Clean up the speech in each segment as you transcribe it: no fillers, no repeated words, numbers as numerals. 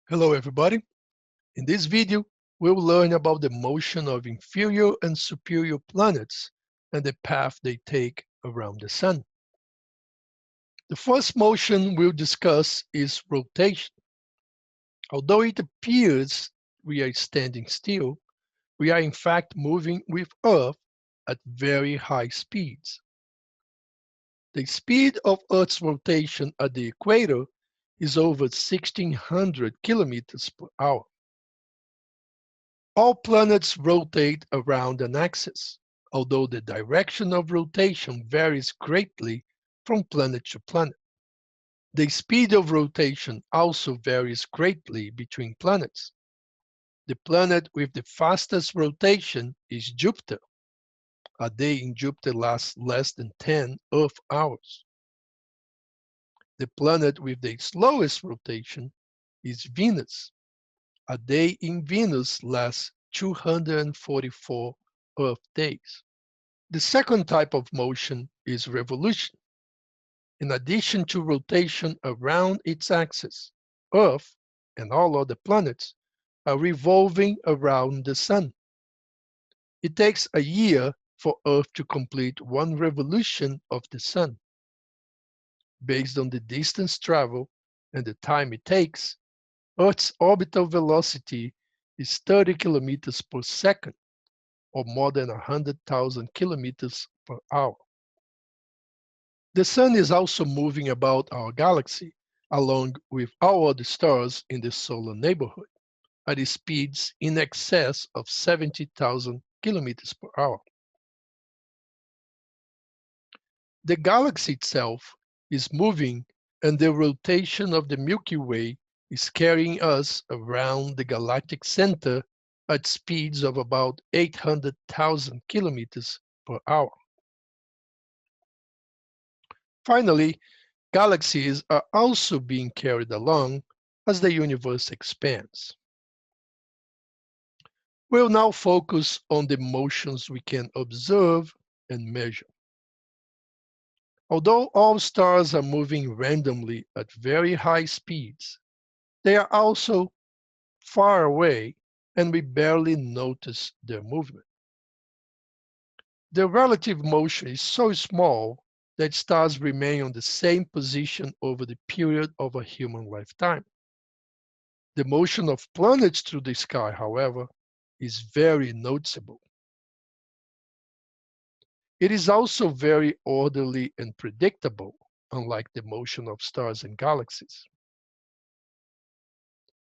Hello everybody. In this video, we will learn about the motion of inferior and superior planets and the path they take around the Sun. The first motion we'll discuss is rotation. Although it appears we are standing still, we are in fact moving with Earth at very high speeds. The speed of Earth's rotation at the equator is over 1600 kilometers per hour. All planets rotate around an axis, although the direction of rotation varies greatly from planet to planet. The speed of rotation also varies greatly between planets. The planet with the fastest rotation is Jupiter. A day in Jupiter lasts less than 10 Earth hours. The planet with the slowest rotation is Venus. A day in Venus lasts 244 Earth days. The second type of motion is revolution. In addition to rotation around its axis, Earth and all other planets are revolving around the Sun. It takes a year for Earth to complete one revolution of the Sun. Based on the distance traveled and the time it takes, Earth's orbital velocity is 30 kilometers per second, or more than 100,000 kilometers per hour. The Sun is also moving about our galaxy, along with all other stars in the solar neighborhood, at speeds in excess of 70,000 kilometers per hour. The galaxy itself is moving, and the rotation of the Milky Way is carrying us around the galactic center at speeds of about 800,000 kilometers per hour. Finally, galaxies are also being carried along as the universe expands. We'll now focus on the motions we can observe and measure. Although all stars are moving randomly at very high speeds, they are also far away and we barely notice their movement. The relative motion is so small that stars remain on the same position over the period of a human lifetime. The motion of planets through the sky, however, is very noticeable. It is also very orderly and predictable, unlike the motion of stars and galaxies.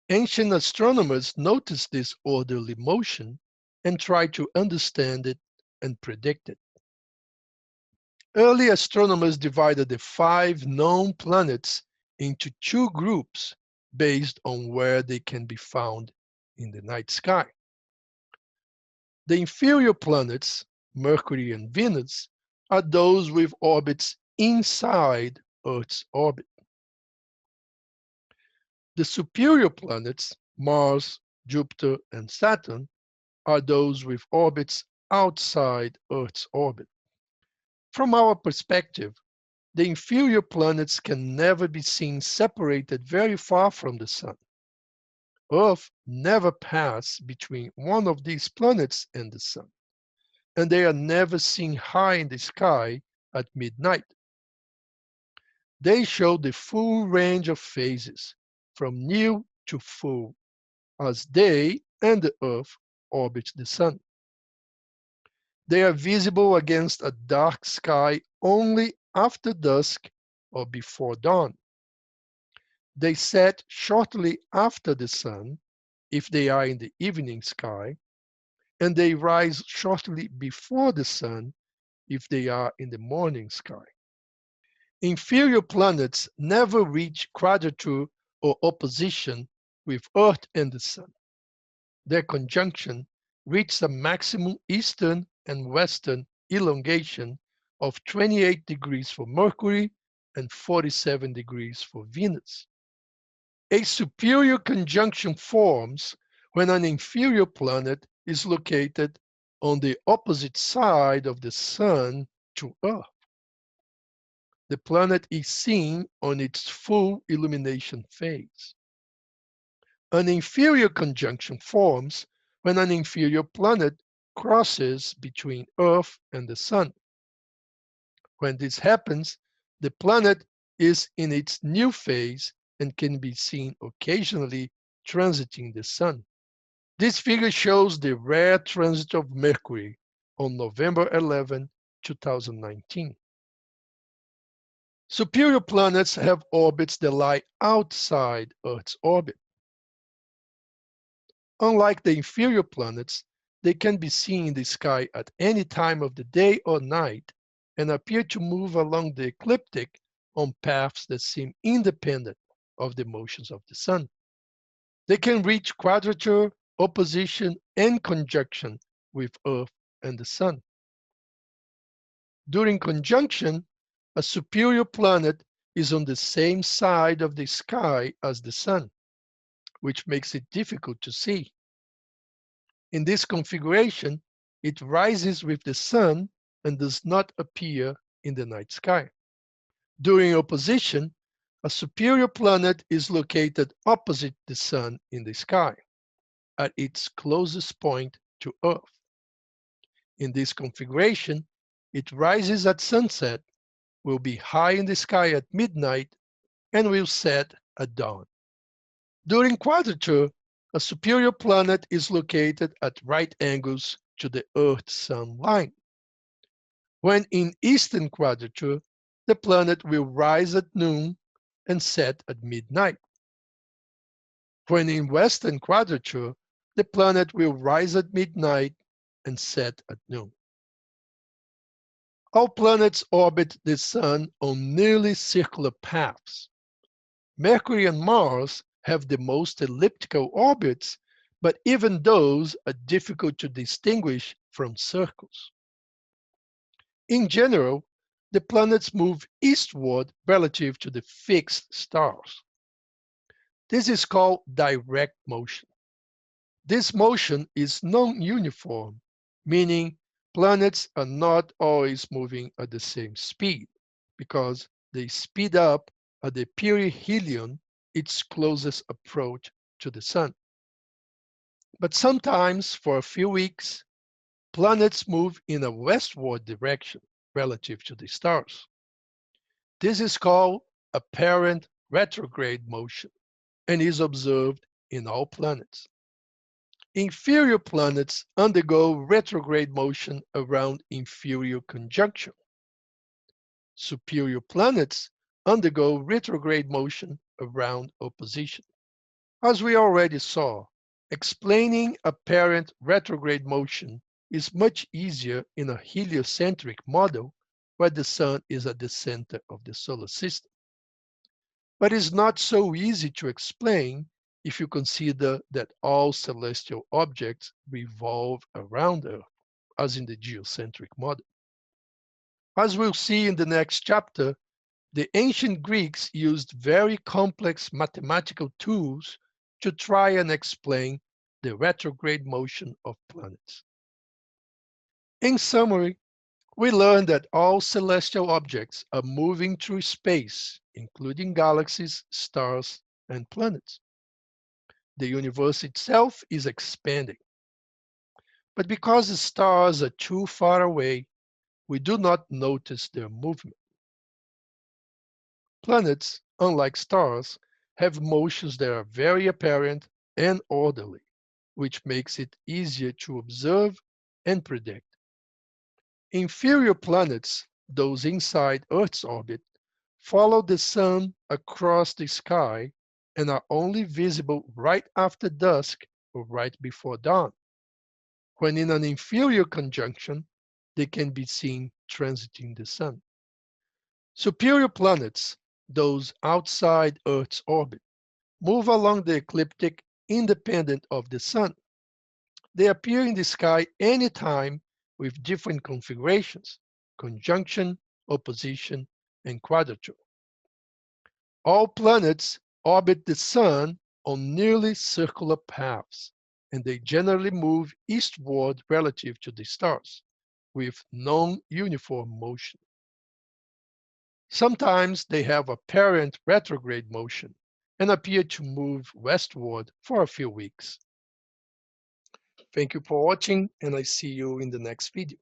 Ancient astronomers noticed this orderly motion and tried to understand it and predict it. Early astronomers divided the 5 known planets into 2 groups based on where they can be found in the night sky. The inferior planets, Mercury and Venus, are those with orbits inside Earth's orbit. The superior planets, Mars, Jupiter, and Saturn, are those with orbits outside Earth's orbit. From our perspective, the inferior planets can never be seen separated very far from the Sun. Earth never passes between one of these planets and the Sun, and they are never seen high in the sky at midnight. They show the full range of phases, from new to full, as they and the Earth orbit the Sun. They are visible against a dark sky only after dusk or before dawn. They set shortly after the Sun, if they are in the evening sky, and they rise shortly before the Sun, if they are in the morning sky. Inferior planets never reach quadrature or opposition with Earth and the Sun. Their conjunction reaches a maximum eastern and western elongation of 28 degrees for Mercury and 47 degrees for Venus. A superior conjunction forms when an inferior planet is located on the opposite side of the Sun to Earth. The planet is seen on its full illumination phase. An inferior conjunction forms when an inferior planet crosses between Earth and the Sun. When this happens, the planet is in its new phase and can be seen occasionally transiting the Sun. This figure shows the rare transit of Mercury on November 11, 2019. Superior planets have orbits that lie outside Earth's orbit. Unlike the inferior planets, they can be seen in the sky at any time of the day or night and appear to move along the ecliptic on paths that seem independent of the motions of the Sun. They can reach quadrature, opposition, and conjunction with Earth and the Sun. During conjunction, a superior planet is on the same side of the sky as the Sun, which makes it difficult to see. In this configuration, it rises with the Sun and does not appear in the night sky. During opposition, a superior planet is located opposite the Sun in the sky, at its closest point to Earth. In this configuration, it rises at sunset, will be high in the sky at midnight, and will set at dawn. During quadrature, a superior planet is located at right angles to the Earth-Sun line. When in eastern quadrature, the planet will rise at noon and set at midnight. When in western quadrature, the planet will rise at midnight and set at noon. All planets orbit the Sun on nearly circular paths. Mercury and Mars have the most elliptical orbits, but even those are difficult to distinguish from circles. In general, the planets move eastward relative to the fixed stars. This is called direct motion. This motion is non-uniform, meaning planets are not always moving at the same speed, because they speed up at the perihelion, its closest approach to the Sun. But sometimes, for a few weeks, planets move in a westward direction relative to the stars. This is called apparent retrograde motion and is observed in all planets. Inferior planets undergo retrograde motion around inferior conjunction. Superior planets undergo retrograde motion around opposition. As we already saw, explaining apparent retrograde motion is much easier in a heliocentric model where the Sun is at the center of the solar system. But it's not so easy to explain if you consider that all celestial objects revolve around Earth, as in the geocentric model. As we'll see in the next chapter, the ancient Greeks used very complex mathematical tools to try and explain the retrograde motion of planets. In summary, we learned that all celestial objects are moving through space, including galaxies, stars, and planets. The universe itself is expanding. But because the stars are too far away, we do not notice their movement. Planets, unlike stars, have motions that are very apparent and orderly, which makes it easier to observe and predict. Inferior planets, those inside Earth's orbit, follow the Sun across the sky and are only visible right after dusk or right before dawn. When in an inferior conjunction, they can be seen transiting the Sun. Superior planets, those outside Earth's orbit, move along the ecliptic independent of the Sun. They appear in the sky anytime with different configurations: conjunction, opposition, and quadrature. All planets orbit the Sun on nearly circular paths, and they generally move eastward relative to the stars, with non-uniform motion. Sometimes they have apparent retrograde motion, and appear to move westward for a few weeks. Thank you for watching, and I see you in the next video.